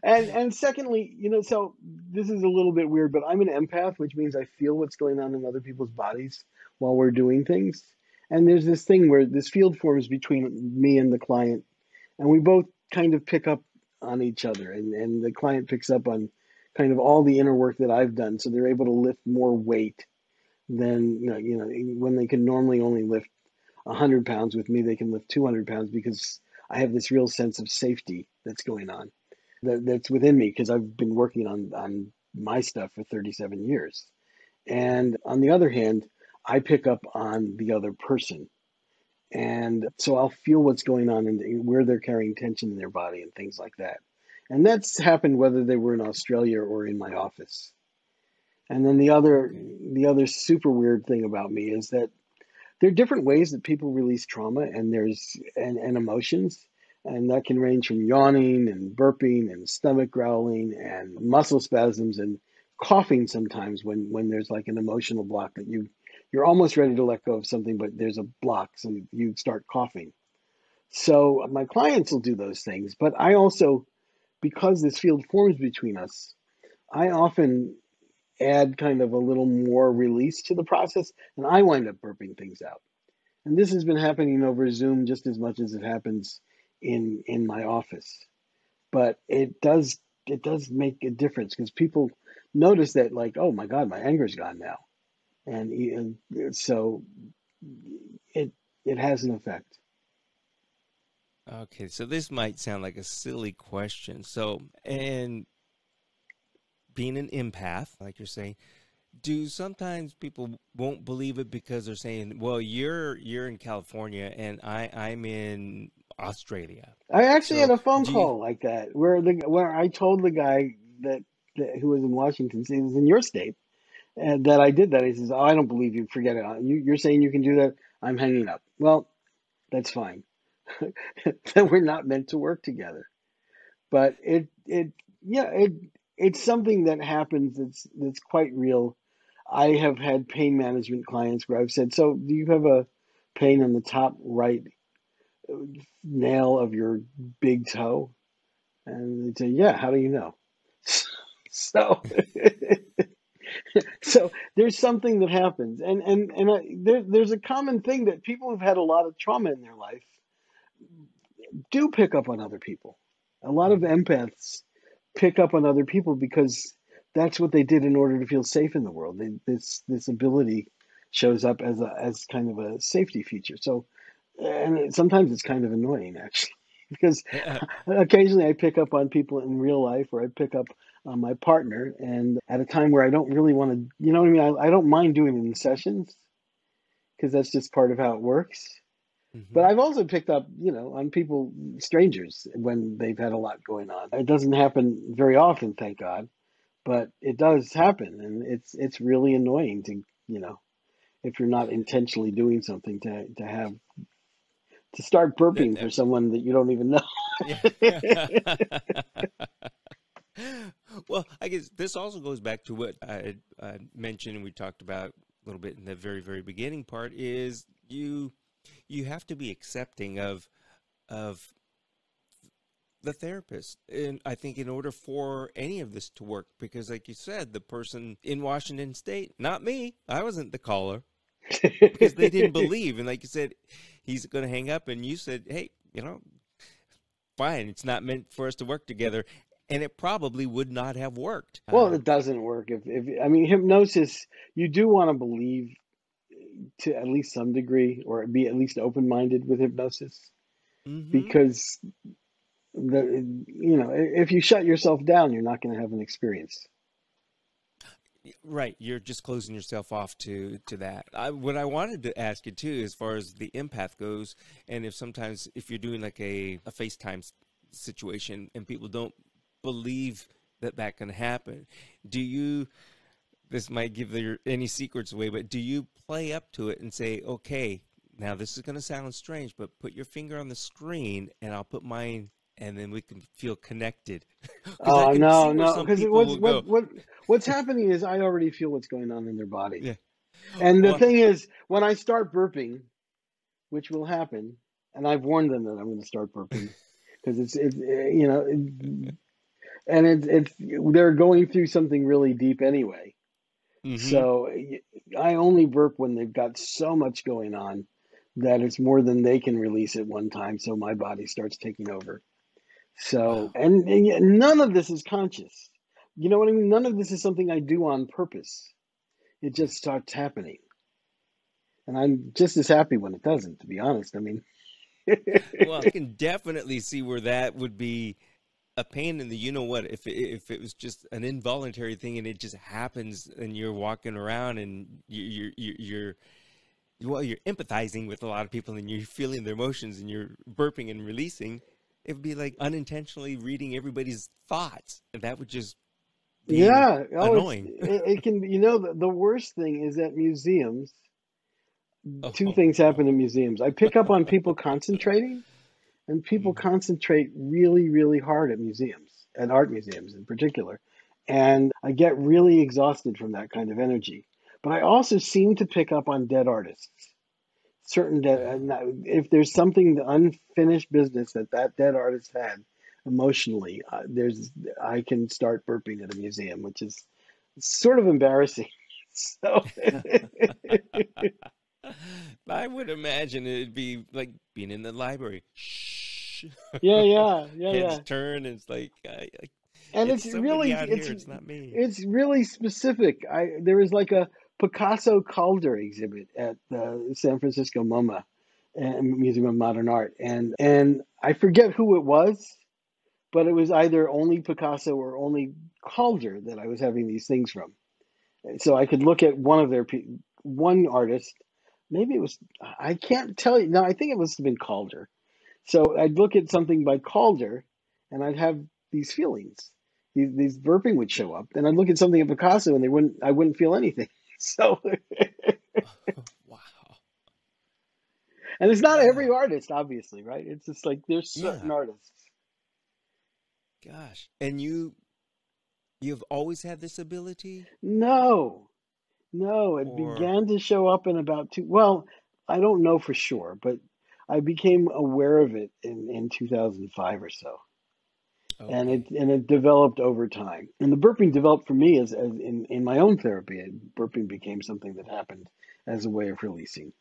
And secondly, so this is a little bit weird, but I'm an empath, which means I feel what's going on in other people's bodies while we're doing things. And there's this thing where this field forms between me and the client, and we both kind of pick up on each other, and the client picks up on kind of all the inner work that I've done, so they're able to lift more weight than when they can normally only lift 100 pounds. With me, they can lift 200 pounds because I have this real sense of safety that's going on, that's within me, because I've been working on my stuff for 37 years. Mhm. And on the other hand, I pick up on the other person. And so I'll feel what's going on and where they're carrying tension in their body and things like that. And that's happened whether they were in Australia or in my office. And then Okay, the other super weird thing about me is that there are different ways that people release trauma, and and emotions, and that can range from yawning and burping and stomach growling and muscle spasms and coughing sometimes when there's like an emotional block that you're almost ready to let go of something, but there's a block, so you start coughing. So my clients will do those things, but I also, because this field forms between us, I often add kind of a little more release to the process, and I wind up burping things out. And this has been happening over Zoom just as much as it happens in my office. But it does make a difference, because people notice that, like, oh my God, my anger's gone now, and so it it has an effect. okay. So this might sound like a silly question. So, and being an empath, like you're saying, do sometimes people won't believe it because they're saying, "Well, you're in California and I'm in Australia." I actually had So, a phone do you? call like that where I told the guy who was in Washington, he was in your state, and that I did that. He says, "Oh, I don't believe you. Forget it. You're saying you can do that. I'm hanging up." Well, that's fine. Then we're not meant to work together. But yeah, it's something that happens. That's quite real. I have had pain management clients where I've said, "So, do you have a pain on the top right nail of your big toe?" And they say, "Yeah, how do you know?" So, so there's something that happens, there's a common thing that people who've had a lot of trauma in their life do pick up on other people. A lot of Mhm. empaths pick up on other people because that's what they did in order to feel safe in the world. This ability shows up as kind of a safety feature. So, sometimes it's kind of annoying, actually, because occasionally I pick up on people in real life, or I pick up on my partner, and at a time where I don't really want to, you know what I mean? I don't mind doing it in sessions, because that's just part of how it works. But Mhm. I've also picked up, on people, strangers, when they've had a lot going on. It doesn't happen very often, thank God, but it does happen, and it's really annoying to, if you're not intentionally doing something, to start That, burping for someone that you don't even know. yeah. Well, I guess this also goes back to what I mentioned and we talked about a little bit in the very, very beginning part is you have to be accepting of the therapist. And I think in order for any of this to work, because like you said, the person in Washington State, not me, I wasn't the caller because they didn't believe. And like you said, he's going to hang up. And you said, hey, fine, it's not meant for us to work together. And it probably would not have worked. Well, it doesn't work if I mean, hypnosis. You do want to believe to at least some degree, or be at least open-minded with hypnosis, Mm-hmm. because if you shut yourself down, you're not going to have an experience. Right, you're just closing yourself off to that. What I wanted to ask you too, as far as the empath goes, and if you're doing like a FaceTime situation and people don't believe that that can happen. Do you, this might give any secrets away, but do you play up to it and say, okay, now this is going to sound strange, but put your finger on the screen and I'll put mine, and then we can feel connected? Because I Oh can see no, where no, some because people will go, what's happening is I already feel what's going on in their body. yeah, And the well, thing is, when I start burping, which will happen, and I've warned them that I'm going to start burping because and it's they're going through something really deep anyway. mm-hmm. So I only burp when they've got so much going on that it's more than they can release at one time. So my body starts taking over. So, Wow. and yet none of this is conscious. You know what I mean? None of this is something I do on purpose. It Yeah. just starts happening. And I'm just as happy when it doesn't, to be honest. I mean, Well, I can definitely see where that would be a pain in the, you know what, if it was just an involuntary thing and it just happens and you're walking around and well, you're empathizing with a lot of people and you're feeling their emotions and you're burping and releasing, it would be like unintentionally reading everybody's thoughts, and that would just be yeah. Oh, annoying. it can be, the worst thing is at museums, two Oh things no. happen in museums. I pick up on people concentrating, and people Mm. concentrate really, really hard at museums, at art museums in particular. And I get really exhausted from that kind of energy. But I also seem to pick up on dead artists. Certain dead, Oh. if there's something, the unfinished business that dead artist had emotionally, I can start burping at a museum, which is sort of embarrassing. So, I would imagine it'd be like being in the library. Shh. yeah, yeah, yeah, Heads yeah. turn, and it's like And it's somebody out here. it's It's not me. it's really specific. There was like a Picasso Calder exhibit at the San Francisco MoMA Museum of Modern Art, and I forget who it was, but it was either only Picasso or only Calder that I was having these things from. So I could look at one artist. Maybe it was, I can't tell you. No, I think it must have been Calder. So I'd look at something by Calder, and I'd have these feelings. These burping would show up, and I'd look at something at Picasso, and I wouldn't feel anything. So, Wow. and it's not every Wow. artist, obviously, right? It's just like there's certain Yeah. artists. Gosh. And you've always had this ability, No, no, it or began to show up in about well, I don't know for sure, but I became aware of it in 2005 or so. And okay. it developed over time. And the burping developed for me as in my own therapy. Burping became something that happened as a way of releasing.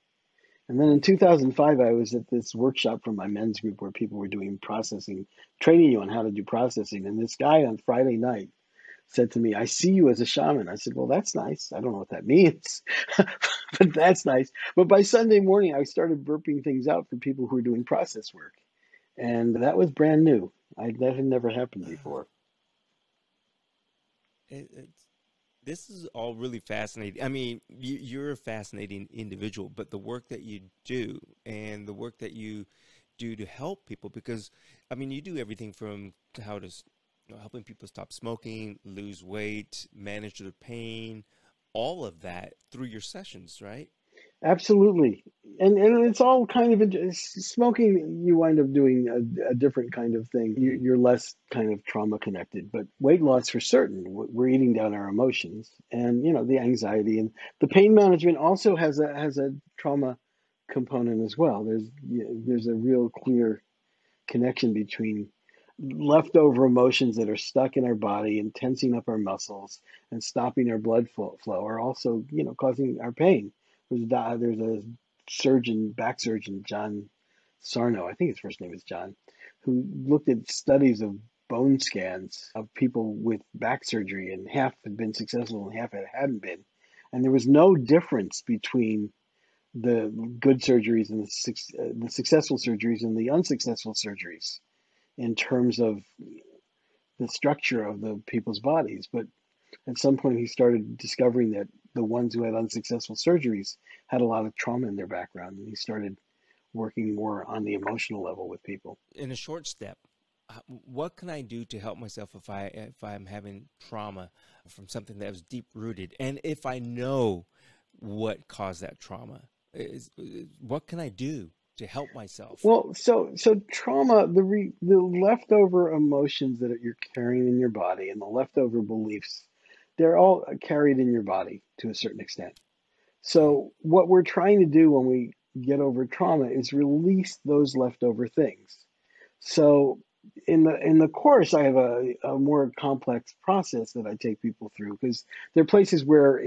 And then in 2005, I was at this workshop from my men's group where people were doing processing, training you on how to do processing. And this guy on Friday night said to me, "I see you as a shaman." I said, "Well, that's nice. I don't know what that means, but that's nice." But by Sunday morning, I started burping things out for people who were doing process work. And that was brand new. That had never happened Uh, before. it's this is all really fascinating. I mean, you're a fascinating individual, but the work that you do and the work that you do to help people, because I mean, you do everything from how to, helping people stop smoking, lose weight, manage their pain, all of that through your sessions, right? Absolutely. And it's all kind of smoking. You wind up doing a different kind of thing. Hmm. You're less kind of trauma connected, but weight loss for certain. We're eating down our emotions, and the anxiety and the pain management also has a trauma component as well. There's a real clear connection between leftover emotions that are stuck in our body and tensing up our muscles and stopping our blood flow are also, causing our pain. There's a back surgeon, John Sarno, I think his first name is John, who looked at studies of bone scans of people with back surgery, and half had been successful and half hadn't been. And there was no difference between the good surgeries and the successful surgeries and the unsuccessful surgeries in terms of the structure of the people's bodies. But at some point, he started discovering that the ones who had unsuccessful surgeries had a lot of trauma in their background, and he started working more on the emotional level with people. In a short step, what can I do to help myself if I'm having trauma from something that was deep rooted, and if I know what caused that trauma, what can I do to help myself? Well, so trauma, the leftover emotions that you're carrying in your body and the leftover beliefs, they're all carried in your body to a certain extent. Okay. So what we're trying to do when we get over trauma is release those leftover things. So in the course, I have a more complex process that I take people through because there are places where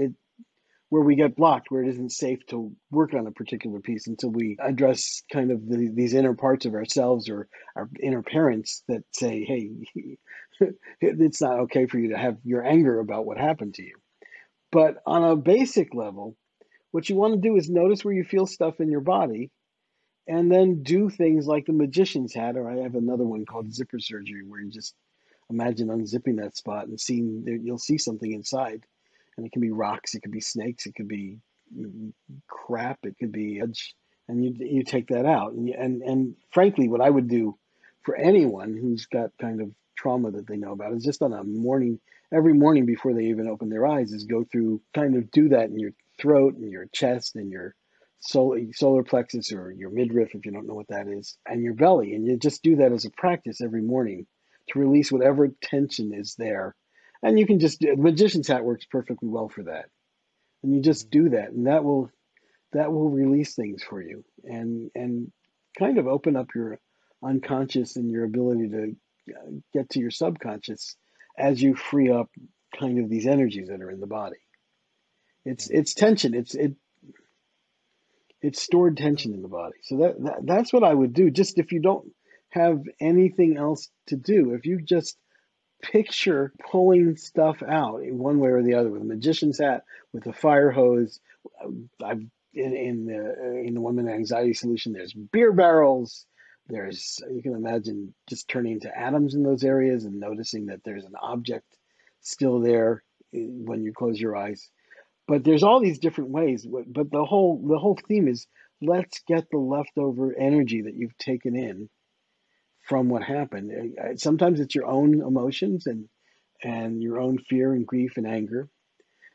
we get blocked, where it isn't safe to work on a particular piece until we address kind of these inner parts of ourselves or our inner parents that say, hey, it's not okay for you to have your anger about what happened to you. But on a basic level, what you want to do is notice where you feel stuff in your body and then do things like the magician's hat, or I have another one called zipper surgery, where you just imagine unzipping that spot and seeing you'll see something inside. And it can be rocks, it could be snakes, it could be crap, it could be edge, and you take that out. And frankly, what I would do for anyone who's got kind of trauma that they know about is just on a morning, every morning before they even open their eyes, is go through, kind of do that in your throat and your chest and your solar plexus or your midriff, if you don't know what that is, and your belly. And you just do that as a practice every morning to release whatever tension is there. And you can just the magician's hat works perfectly well for that. And you just Mhm. do that, and that will release things for you, and kind of open up your unconscious and your ability to get to your subconscious as you free up kind of these energies that are in the body. It's Yeah. it's tension. It's stored So, tension in the body. So that's what I would do. Just if you don't have anything else to do, if you just picture pulling stuff out in one way or the other with a magician's hat, with a fire hose. I've in the women anxiety solution. There's beer barrels. There's, you can imagine just turning into atoms in those areas and noticing that there's an object still there when you close your eyes. But there's all these different ways. But the whole theme is, let's get the leftover energy that you've taken in from what happened. Sometimes it's your own emotions and your own fear and grief and anger.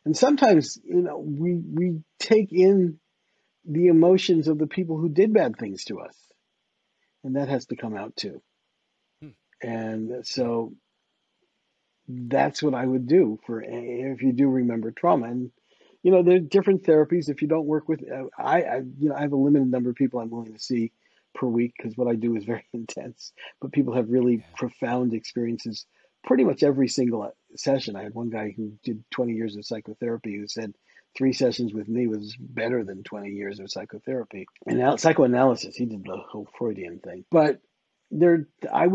And sometimes, we take in the emotions of the people who did bad things to us, and that has to come out too. hmm, And yeah. so that's what I would do for if you do remember trauma. And there are different therapies. If you don't work with, I have a limited number of people I'm willing to see per week because what I do is very intense. But people have really Yeah. profound experiences pretty much every single session. I had one guy who did 20 years of psychotherapy who said 3 sessions with me was better than 20 years of psychotherapy. And now psychoanalysis, he did the whole Freudian thing. But there, I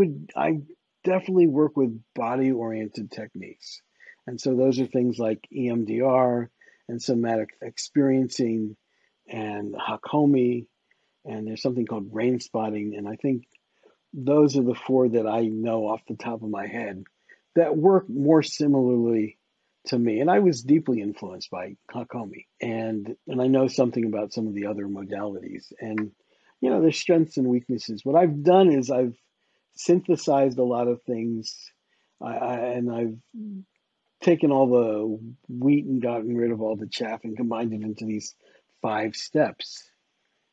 definitely work with body oriented techniques. And so those are things like EMDR and somatic experiencing and Hakomi, and there's something called brain spotting. And I think those are the four that I know off the top of my head that work more similarly to me. And I was deeply influenced by Hakomi, and I know something about some of the other modalities. And there's strengths and weaknesses. What I've done is I've synthesized a lot of things, and I've taken all the wheat and gotten rid of all the chaff and combined it into these 5 steps.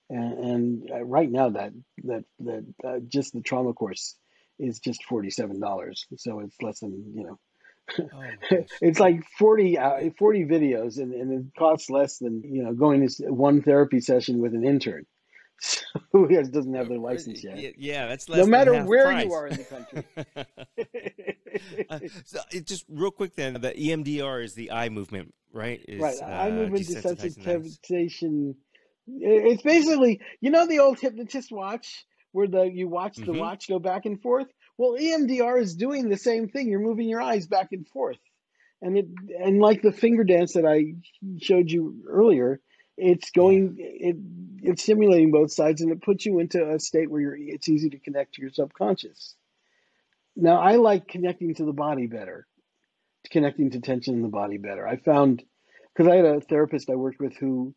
And right now that just the trauma course is just $47. So it's less than, Oh my gosh. it's like 40 videos, and it costs less than, going to one therapy session with an intern. So who doesn't have their license yet, Yeah, that's no less than matter half where you price. are in the country. So just real quick then, the EMDR is the eye movement, right? Right. Is Eye movement desensitizing the eyes. desensitization. It's basically, the old hypnotist watch where you watch the Mm-hmm. watch go back and forth. Well, EMDR is doing the same thing. You're moving your eyes back and forth. And like the finger dance that I showed you earlier, it's Yeah. going it's stimulating both sides, and it puts you into a state where it's easy to connect to your subconscious. Now, I like connecting to the body better, connecting to tension in the body better. I found, because I had a therapist I worked with who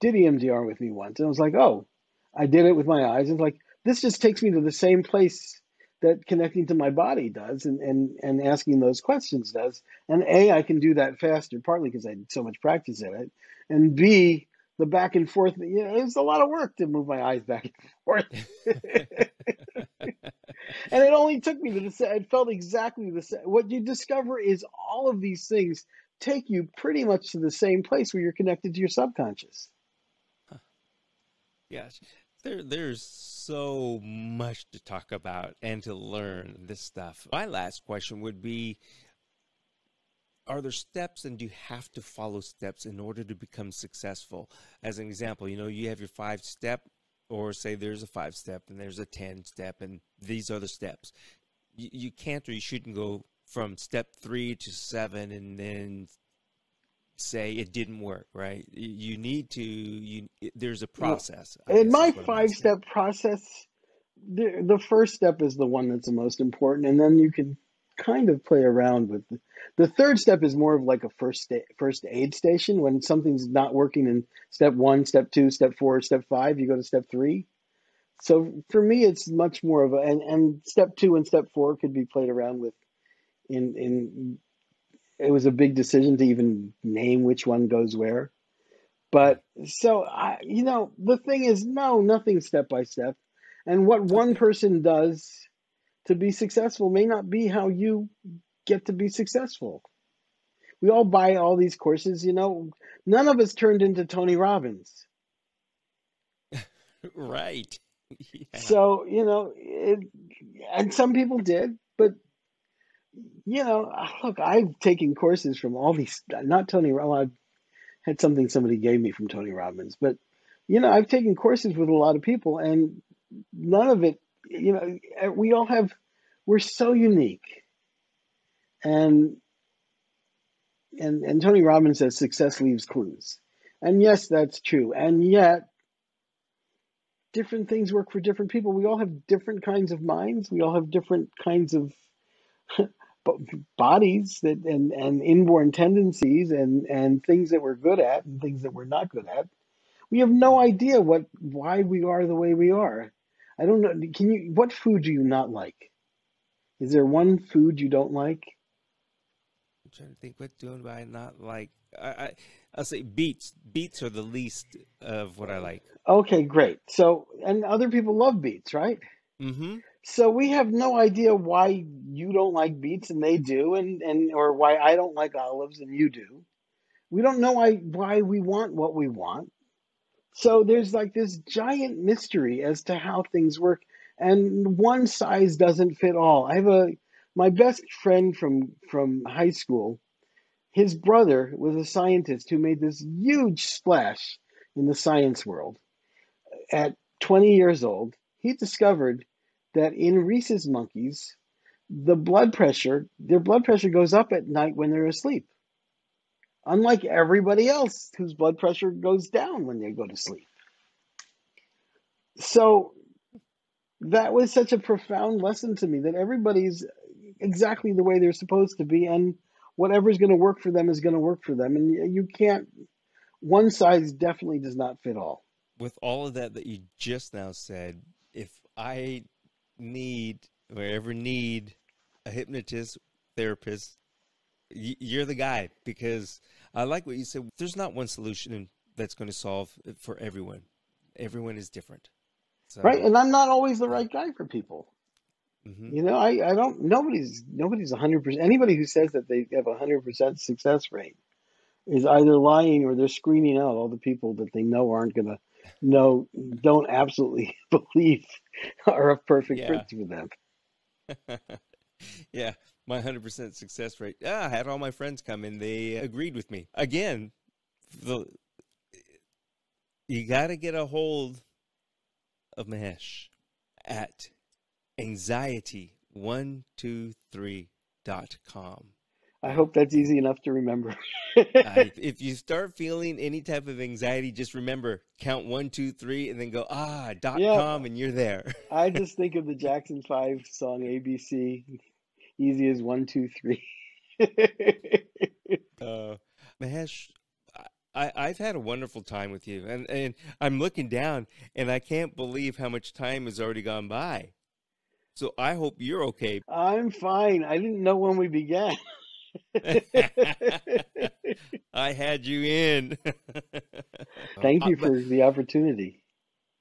did EMDR with me once, and I was like, oh, I did it with my eyes. It's like, this just takes me to the same place that connecting to my body does, and asking those questions does. And A, I can do that faster, partly because I had so much practice at it. And B, the back and forth, it's a lot of work to move my eyes back and forth. And it only took me to the same, it felt exactly the same. What you discover is all of these things take you pretty much to the same place where you're connected to your subconscious. Yes, there's so much to talk about and to learn this stuff. My last question would be, are there steps, and do you have to follow steps in order to become successful? As an example, you have your 5-step, or say there's a 5-step and there's a 10-step, and these are the steps. You can't, or you shouldn't go from step 3 to 7 and then say it didn't work, right? You need to, there's a process, I In guess my is what I'm asking. 5-step process, the first step is the one that's the most important, and then you can kind of play around with the third step is more of like a first aid station. When something's not working in step 1, step 2, step 4, step 5, you go to step 3. So for me, it's much more of a, and step 2 and step 4 could be played around with. In It was a big decision to even name which one goes where. Hmm. But so the thing is, no, nothing step by step. And what one Okay. person does to be successful may not be how you get to be successful. We all buy all these courses, none of us turned into Tony Robbins. Right. Yeah. So, and some people did, but look, I've taken courses from all these, not Tony Robbins. I had something somebody gave me from Tony Robbins, but I've taken courses with a lot of people, and none of it, we all have, we're so unique. And Tony Robbins says success leaves clues. And yes, that's true. And yet, different things work for different people. We all have different kinds of minds. We all have different kinds of bodies that and inborn tendencies and things that we're good at and things that we're not good at. We have no Hmm. idea why we are the way we are. I don't know. What food do you not like? Is there one food you don't like? I'm trying to think, what do I not like? I'll say beets. Beets are the least of what I like. Okay, great. So, and other people love beets, right? Mm-hmm. So we have no idea why you don't like beets and they do, and or why I don't like olives and you do. We don't know why we want what we want. So there's like this giant mystery as to how things work, and one size doesn't fit all. I have my best friend from high school. His brother was a scientist who made this huge splash in the science world. At 20 years old, he discovered that in rhesus monkeys, their blood pressure goes up at night when they're asleep, unlike everybody else whose blood pressure goes down when they go to sleep. So that was such a profound lesson to me that everybody's exactly the way they're supposed to be, and whatever's going to work for them is going to work for them. And you can't, one size definitely does not fit all. With all of that you just now said, if I need or ever need a hypnotist, therapist, you're the guy, because I like what you said. There's not one solution that's going to solve it for everyone. Everyone is different. Right. So, And I'm not always the yeah. right guy for people. Mm-hmm. I don't, nobody's 100%. Anybody who says that they have 100% success rate is either lying or they're screening out all the people that they know aren't going to know, don't absolutely believe are a perfect fit Yeah. for them. Yeah. My 100% success rate. Yeah, I had all my friends come and they agreed with me. Again, the you got to get a hold of Mahesh at anxiety123.com. I hope that's easy enough to remember. If you start feeling any type of anxiety, just remember, count 1, 2, 3, and then go Yeah, .com, and you're there. I just think of the Jackson 5 song ABC, easy as one, two, three. uh, Mahesh, I've had a wonderful time with you, and I'm looking down, and I can't believe how much time has already gone by. So I hope you're okay. I'm fine. I didn't know when we began. I had you in. Thank you But for the opportunity.